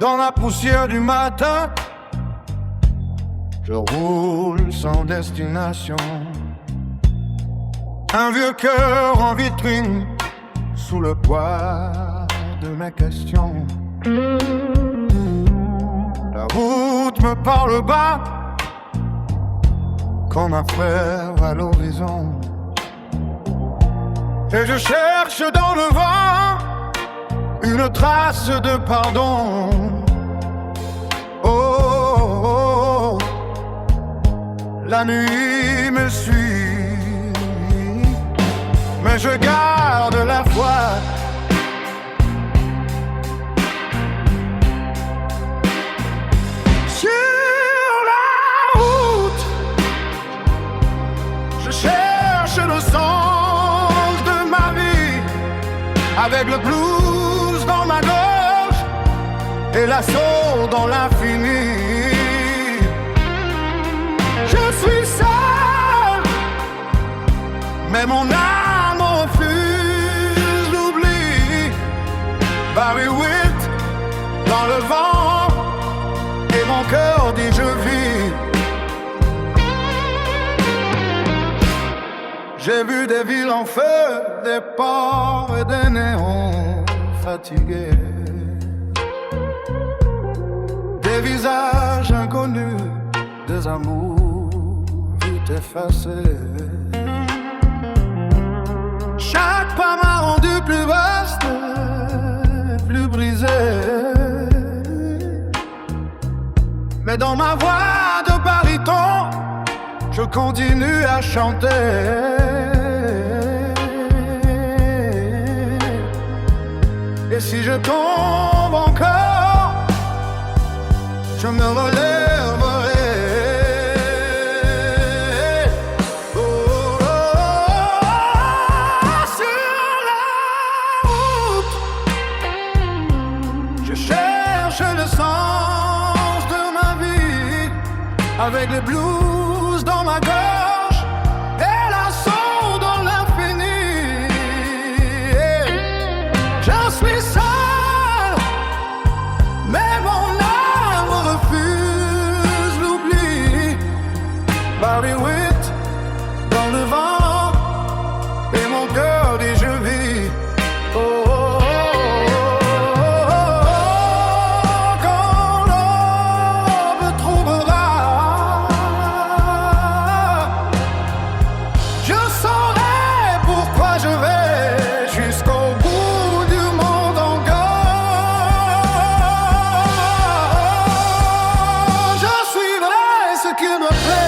dans la poussière du matin. Je roule sans destination, un vieux cœur en vitrine, sous le poids de mes questions. La route me parle bas, comme un frère à l'horizon. Et je cherche dans le vent une trace de pardon. Oh, oh, oh. La nuit me suit, mais je garde la foi. Sur la route, je cherche le sens de ma vie, avec le blues dans ma gorge et l'assaut dans l'infini. Je suis seul, mais mon âme refuse l'oubli. Barry White dans le vent, et mon cœur dit je vis. J'ai vu des villes en feu, des ports et des néons fatigués, des visages inconnus, des amours vite effacés. Chaque pas m'a rendu plus vaste, plus brisé. Mais dans ma voix de baryton, je continue à chanter. Et si je tombe encore, je me relèverai. Oh, oh, oh, sur la route, je cherche le sens de ma vie, avec les blues dans ma gorge et l'assaut dans l'infini. Je suis seul, mais mon âme refuse l'oubli. Barry White dans le vent, et mon cœur dit je vis. Oh, oh, oh, oh, oh, quand l'aube trouvera, je saurai pourquoi je vais jusqu'au bout du monde encore. Je suivrai ce qui me plaît.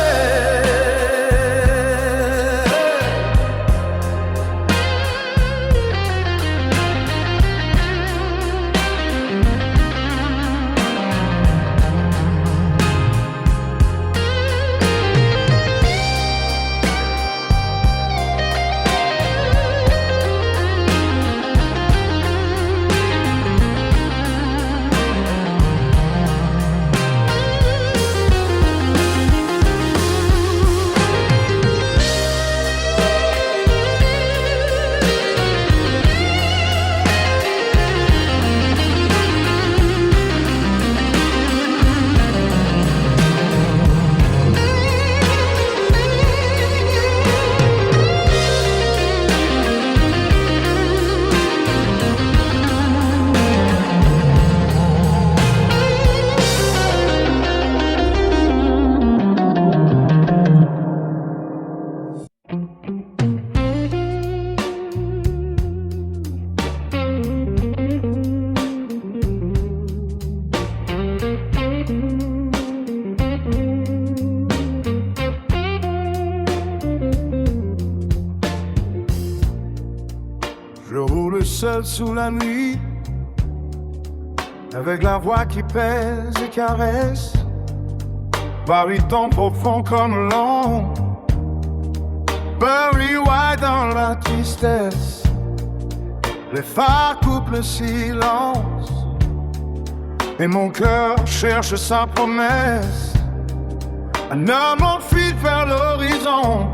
Je roule seul sous la nuit, avec la voix qui pèse et caresse, baryton profond comme l'ombre, Barry White dans la tristesse. Les phares coupent le silence, et mon cœur cherche sa promesse. Un homme enfile vers l'horizon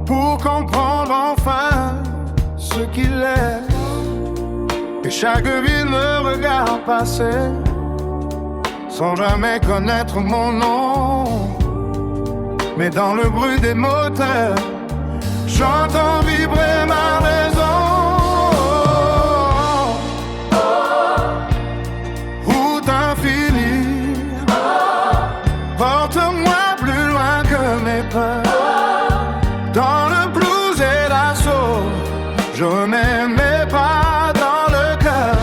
pour comprendre enfin ce qu'il est. Et chaque ville me regarde passer, sans jamais connaître mon nom. Mais dans le bruit des moteurs, j'entends vibrer ma raison. Route infinie, porte-moi plus loin que mes peurs. Dans le blues et la soul, je mets mes pas dans le cœur.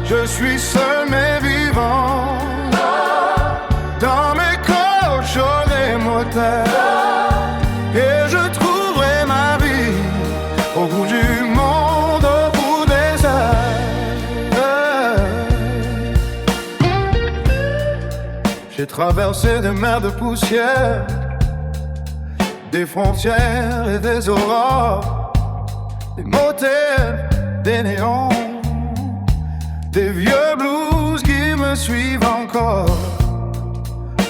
Je suis seul mais vivant, dans mes côtes chaudes et moteurs. Et je trouverai ma vie au bout du monde, au bout des heures. J'ai traversé des mers de poussière, des frontières et des aurores, des motels, des néons, des vieux blues qui me suivent encore.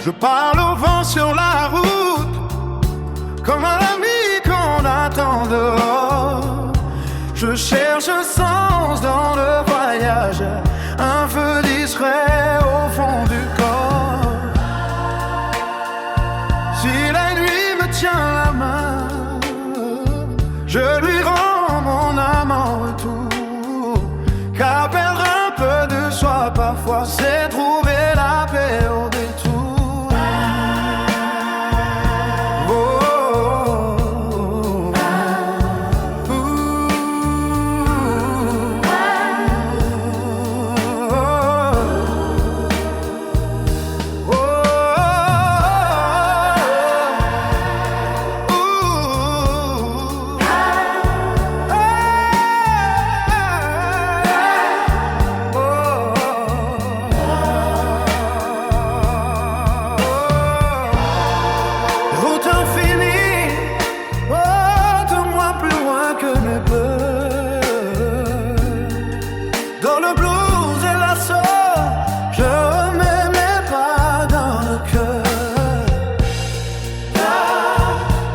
Je parle au vent sur la route, comme un ami qu'on attend dehors. Je cherche un sens dans le voyage, un feu discret au fond du corps. Si la nuit me tient la main, je lui rends mon âme en retour. Car perdre un peu de soi parfois, c'est trouver la paix au détour.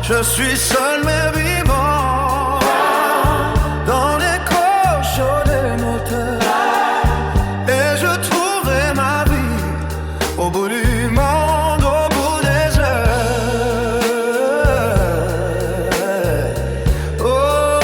Je suis seul mais vivant, dans les côtes chaudes et moteurs. Et je trouverai ma vie au bout du monde, au bout des heures. Oh,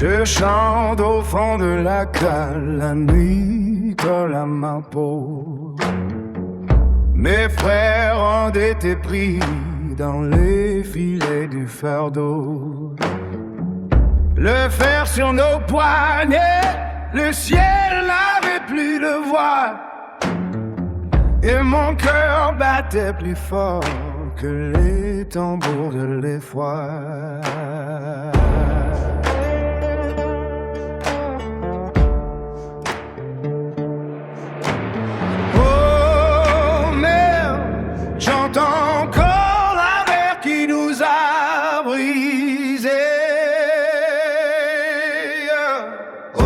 je chante au fond de la cale, la nuit colle à ma peau. Mes frères ont été pris dans les filets du fardeau. Le fer sur nos poignets, le ciel n'avait plus de voix. Et mon cœur battait plus fort que les tambours de l'effroi. J'entends encore la mer qui nous a brisés. Oh,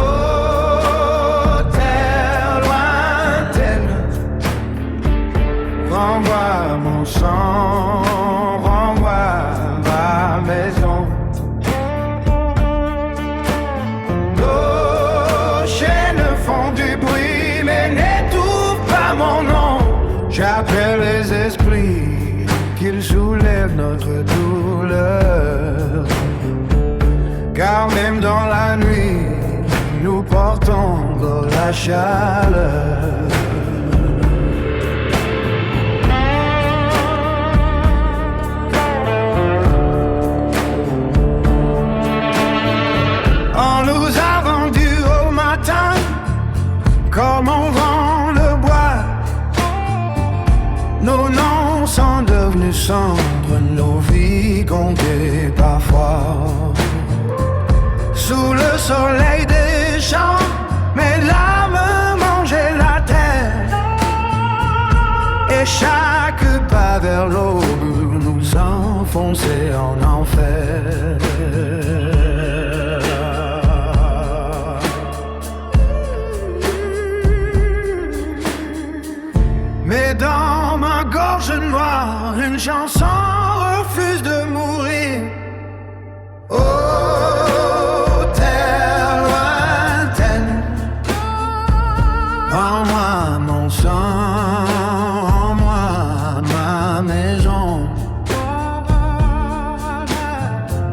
la chaleur. On nous a vendu au matin comme on vend le bois. Nos noms sont devenus sombres, nos vies comptées parfois. Sous le soleil des champs, mes larmes mangeaient la terre. Et chaque pas vers l'aube nous enfonçait en enfer. Mais dans ma gorge noire, une chanson refuse de mourir. Oh, terre lointaine, en moi mon sang, en moi ma maison.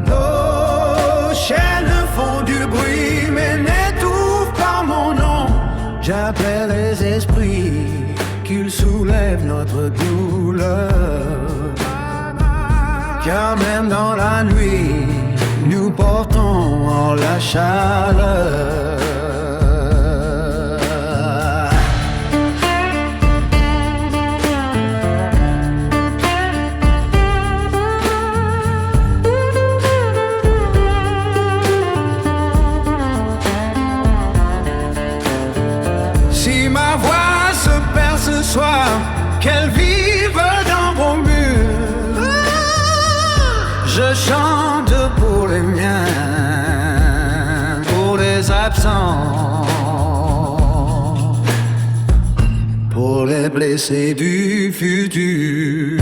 Nos chaînes font du bruit mais n'étouffent pas mon nom. J'appelle les esprits qu'ils soulèvent notre douleur. Car même dans la nuit, nous portons en la chaleur. Si ma voix se perd ce soir, qu'elle vive dans vos murs. Je chante pour les miens, pour les absents, pour les blessés du futur.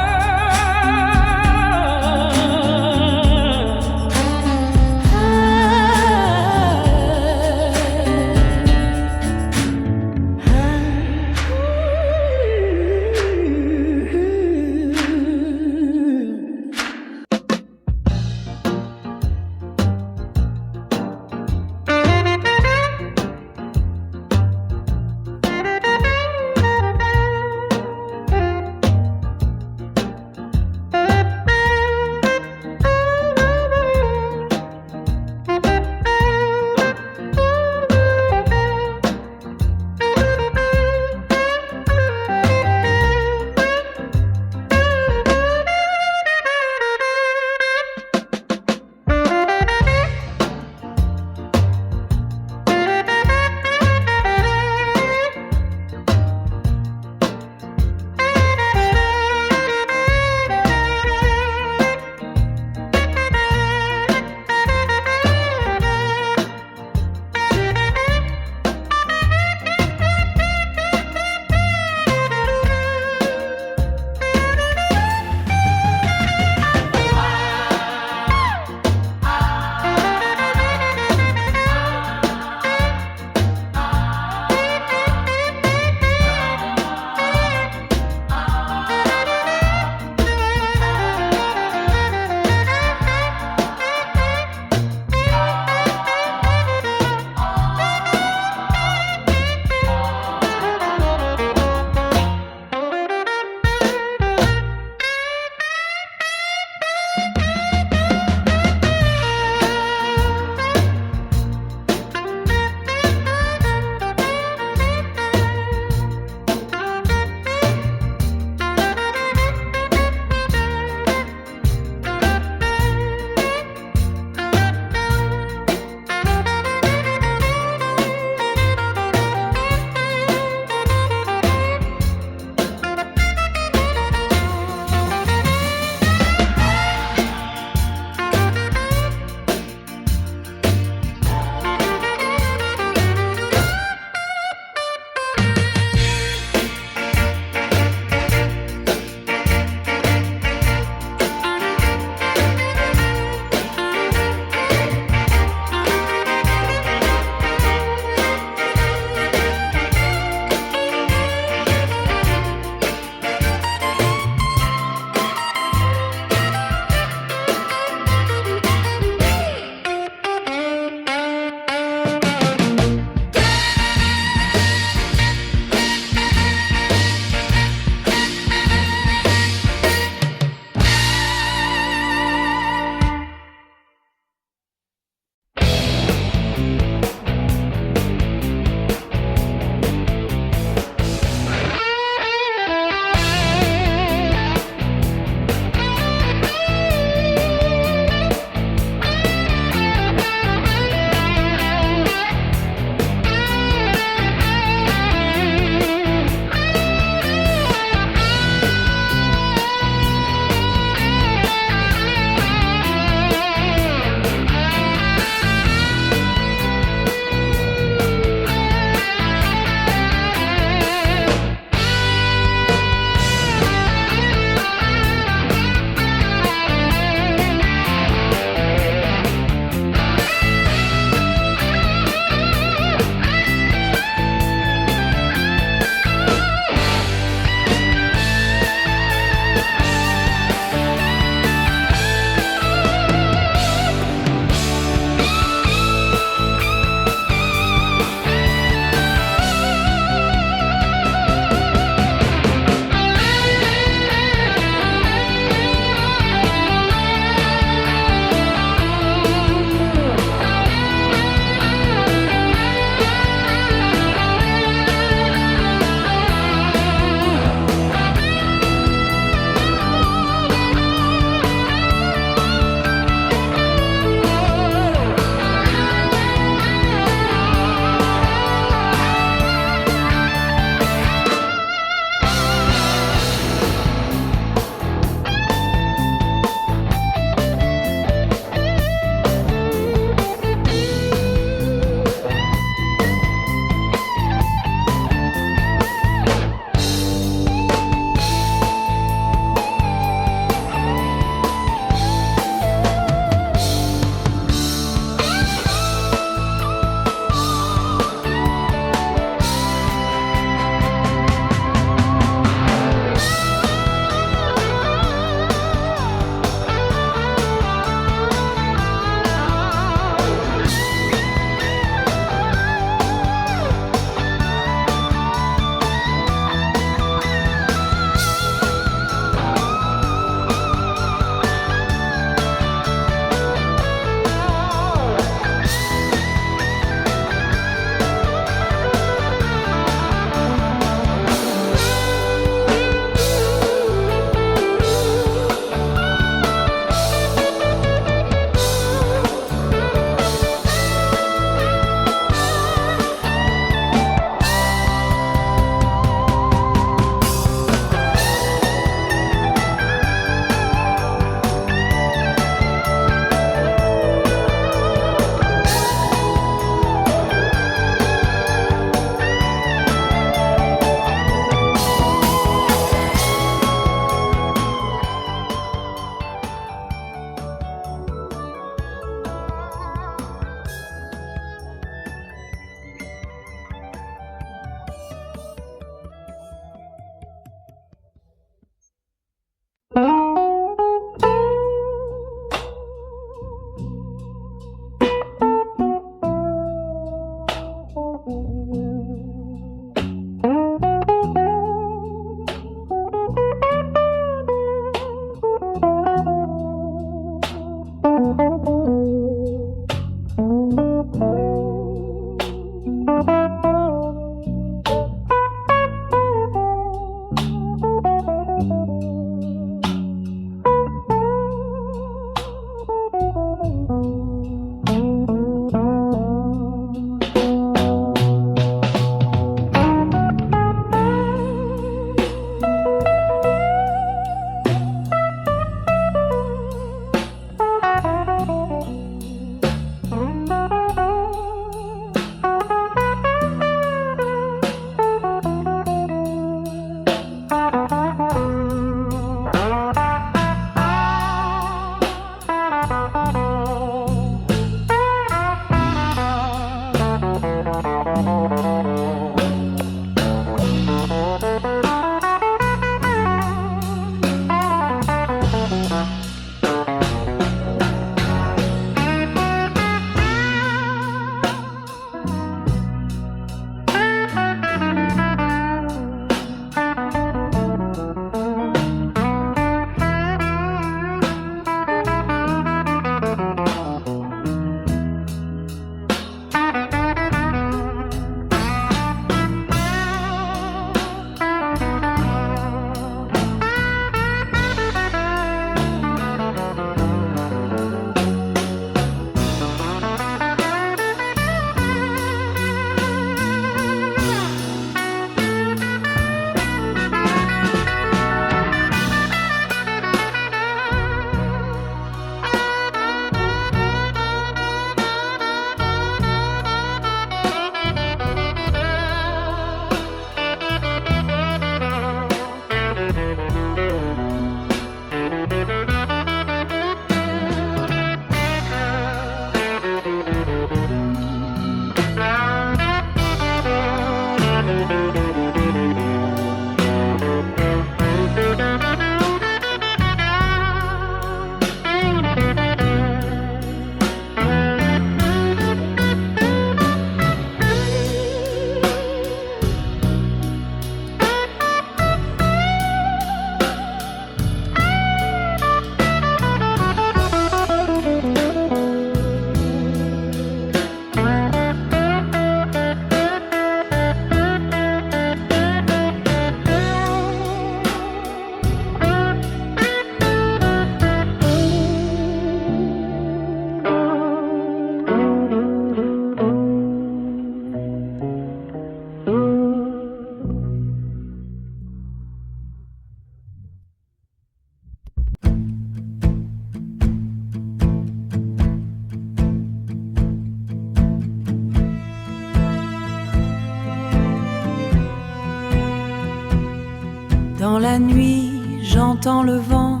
J'entends le vent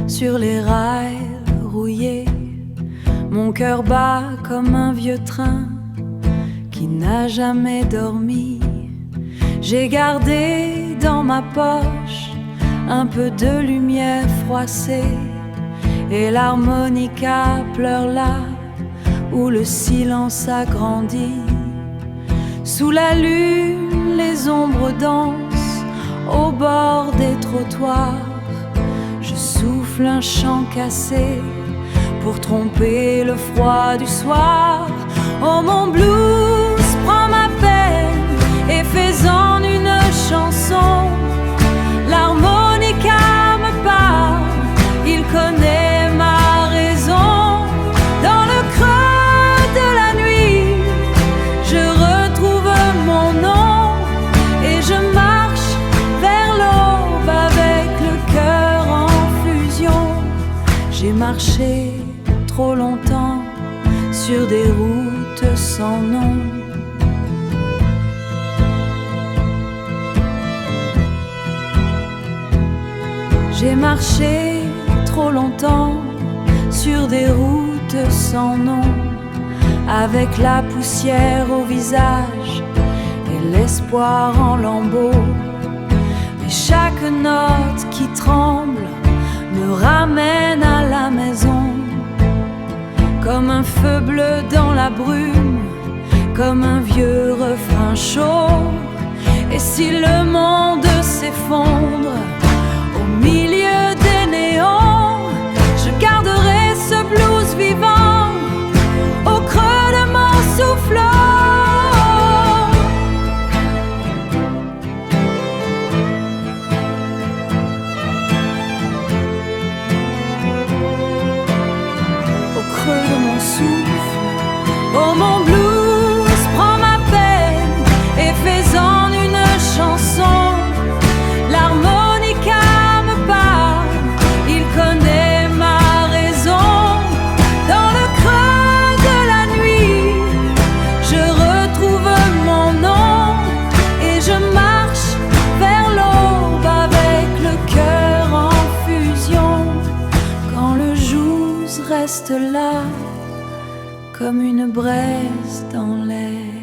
sur les rails rouillés. Mon cœur bat comme un vieux train qui n'a jamais dormi. J'ai gardé dans ma poche un peu de lumière froissée, et l'harmonica pleure là où le silence a grandi. Sous la lune, les ombres dansent au bord des trottoirs. Je souffle un chant cassé pour tromper le froid du soir. Oh, mon blues, prends ma peine et fais-en une chanson. L'harmonica me parle, il connaît ma raison. Dans le creux de la nuit, je retrouve mon nom et je marche vers l'aube avec le cœur en fusion. J'ai marché trop longtemps sur des routes sans nom. J'ai marché trop longtemps sur des routes sans nom, avec la poussière au visage et l'espoir en lambeaux. Mais chaque note qui tremble me ramène à la maison, comme un feu bleu dans la brume, comme un vieux refrain chaud. Et si le monde s'effondre au milieu des néons, je garderai ce blues vivant au creux de mon souffle. Au creux de mon souffle. Oh, mon blues, prends ma peine et fais-en une chanson. L'harmonica me parle, il connaît ma raison. Dans le creux de la nuit, je retrouve mon nom et je marche vers l'aube avec le cœur en fusion. Quand le jour reste là comme une braise dans l'air.